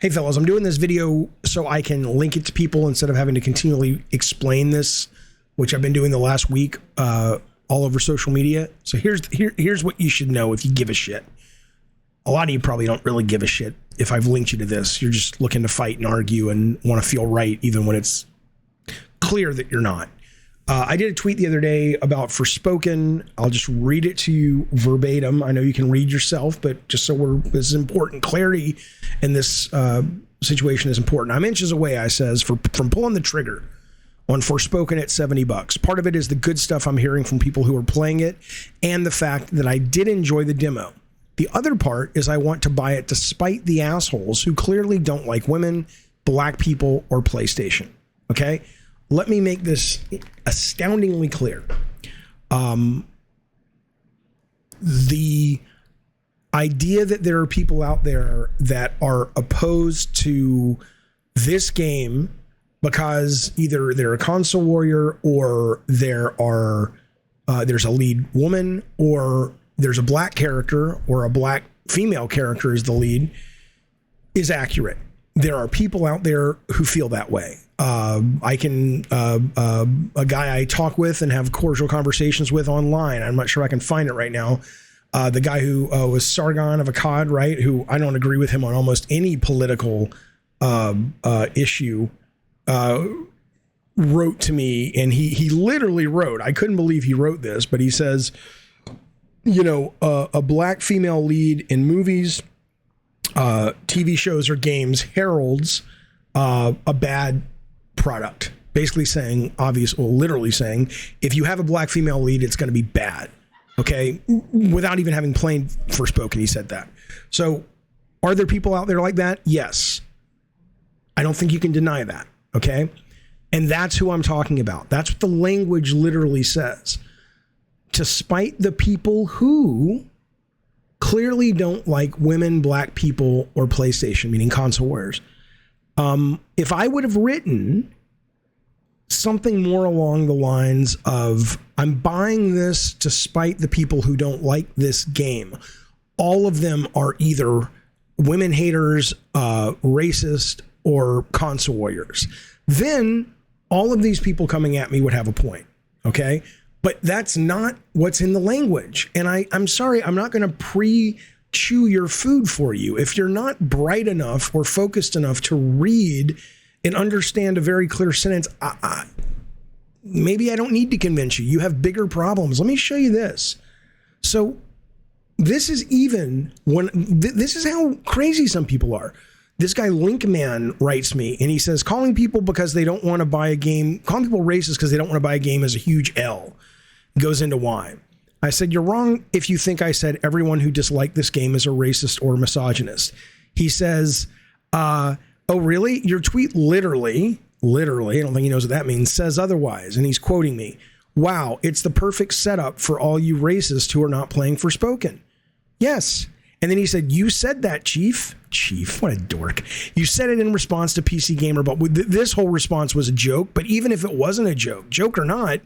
Hey fellas, I'm doing this video so I can link it to people instead of having to continually explain this, which I've been doing the last week all over social media. So here's what you should know if you give a shit. A lot of you probably don't really give a shit if I've linked you to this. You're just looking to fight and argue and want to feel right even when it's clear that you're not. I did a tweet the other day about Forspoken. I'll just read it to you verbatim. I know you can read yourself, but just so this is important. Clarity in this situation is important. I'm inches away, I says, from pulling the trigger on Forspoken at $70. Part of it is the good stuff I'm hearing from people who are playing it and the fact that I did enjoy the demo. The other part is I want to buy it despite the assholes who clearly don't like women, black people, or PlayStation. Okay? Let me make this astoundingly clear. The idea that there are people out there that are opposed to this game because either they're a console warrior or there's a lead woman or there's a black character or a black female character is the lead is accurate. There are people out there who feel that way. A guy I talk with and have cordial conversations with online. I'm not sure I can find it right now. The guy who was Sargon of Akkad, right? Who I don't agree with him on almost any political issue. Wrote to me, and he literally wrote. I couldn't believe he wrote this, but he says, a black female lead in movies, TV shows, or games heralds a bad product. Basically saying, literally saying, if you have a black female lead, it's going to be bad. Okay, without even having played Forspoken, he said that. So, are there people out there like that? Yes. I don't think you can deny that. Okay, and that's who I'm talking about. That's what the language literally says. To spite the people who clearly don't like women, black people, or PlayStation, meaning console warriors. If I would have written something more along the lines of, I'm buying this to spite the people who don't like this game. All of them are either women haters, racist, or console warriors. Then all of these people coming at me would have a point. Okay. But that's not what's in the language. And I'm sorry, I'm not going to pre-chew your food for you. If you're not bright enough or focused enough to read and understand a very clear sentence, maybe I don't need to convince you. You have bigger problems. Let me show you this. So this is this is how crazy some people are. This guy Linkman writes me and he says, calling people because they don't want to buy a game, calling people racist because they don't want to buy a game is a huge L. Goes into why. I said, you're wrong if you think I said everyone who disliked this game is a racist or misogynist. He says, oh, really? Your tweet literally, I don't think he knows what that means, says otherwise. And he's quoting me. Wow, it's the perfect setup for all you racists who are not playing Forspoken. Yes. And then he said, you said that, Chief. Chief, what a dork. You said it in response to PC Gamer, but this whole response was a joke. But even if it wasn't a joke or not,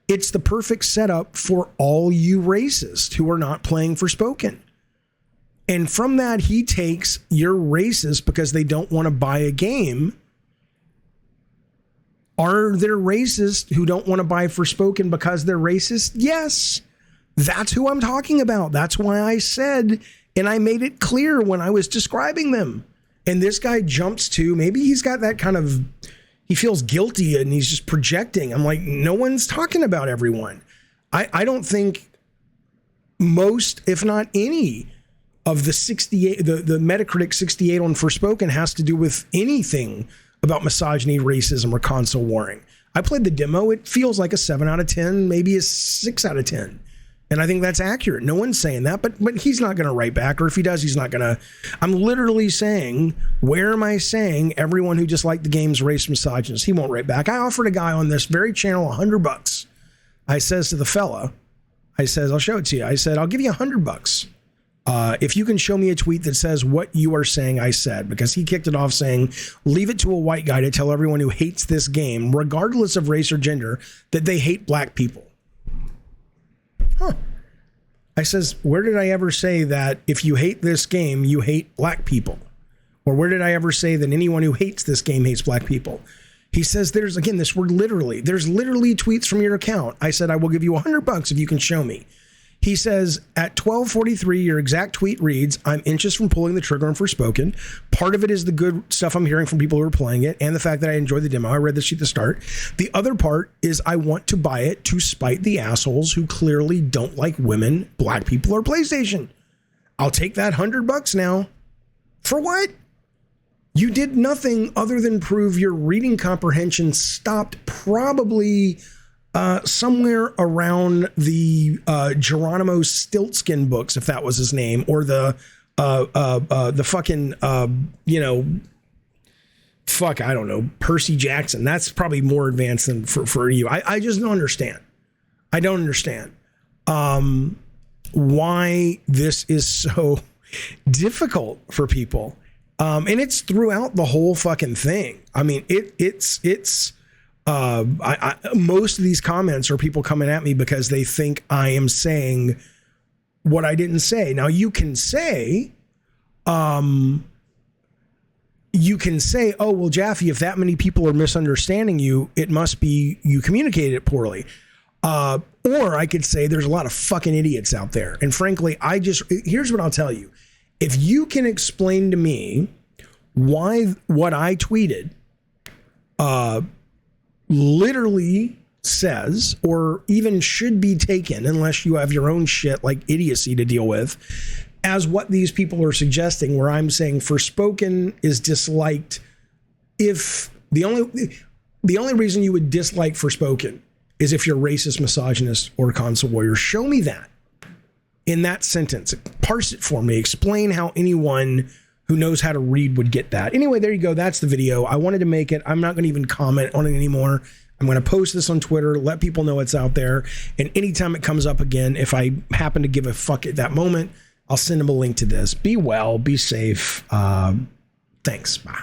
it's the perfect setup for all you racists who are not playing Forspoken. And from that, he takes you're racist because they don't want to buy a game. Are there racists who don't want to buy Forspoken because they're racist? Yes. That's who I'm talking about. That's why I said, and I made it clear when I was describing them. And this guy jumps to, maybe he's got that kind of, he feels guilty and he's just projecting. I'm like, no one's talking about everyone. I don't think most, if not any, of the 68, the Metacritic 68 on Forspoken has to do with anything about misogyny, racism, or console warring. I played the demo. It feels like a 7 out of 10, maybe a 6 out of 10. And I think that's accurate. No one's saying that, but he's not going to write back, or if he does, he's not going to. I'm literally saying, where am I saying everyone who disliked the game's race misogynist? He won't write back. I offered a guy on this very channel $100. I says to the fella, I says, I'll show it to you. I said, I'll give you $100 if you can show me a tweet that says what you are saying I said, because he kicked it off saying, leave it to a white guy to tell everyone who hates this game, regardless of race or gender, that they hate black people. Huh. I says, where did I ever say that if you hate this game, you hate black people? Or where did I ever say that anyone who hates this game hates black people? He says there's, again, this word literally. There's literally tweets from your account. I said, I will give you $100 if you can show me. He says, at 12:43, your exact tweet reads, I'm inches from pulling the trigger on Forspoken. Part of it is the good stuff I'm hearing from people who are playing it and the fact that I enjoyed the demo. I read the sheet at the start. The other part is I want to buy it to spite the assholes who clearly don't like women, black people, or PlayStation. I'll take that $100 now. For what? You did nothing other than prove your reading comprehension stopped probably somewhere around the Geronimo Stiltskin books, if that was his name, or the fucking I don't know, Percy Jackson. That's probably more advanced than for you. I just don't understand. I don't understand why this is so difficult for people. And it's throughout the whole fucking thing. I mean, it's most of these comments are people coming at me because they think I am saying what I didn't say. Now you can say, oh, well, Jaffe, if that many people are misunderstanding you, it must be you communicated it poorly. Or I could say there's a lot of fucking idiots out there. And frankly, here's what I'll tell you. If you can explain to me why what I tweeted literally says, or even should be taken, unless you have your own shit like idiocy to deal with, as what these people are suggesting, where I'm saying Forspoken is disliked, if the only reason you would dislike Forspoken is if you're racist, misogynist, or console warrior. Show me that in that sentence. Parse it for me. Explain how anyone who knows how to read would get that. Anyway, there you go. That's the video. I wanted to make it. I'm not going to even comment on it anymore. I'm going to post this on Twitter, let people know it's out there. And anytime it comes up again, if I happen to give a fuck at that moment, I'll send them a link to this. Be well, be safe. Thanks. Bye.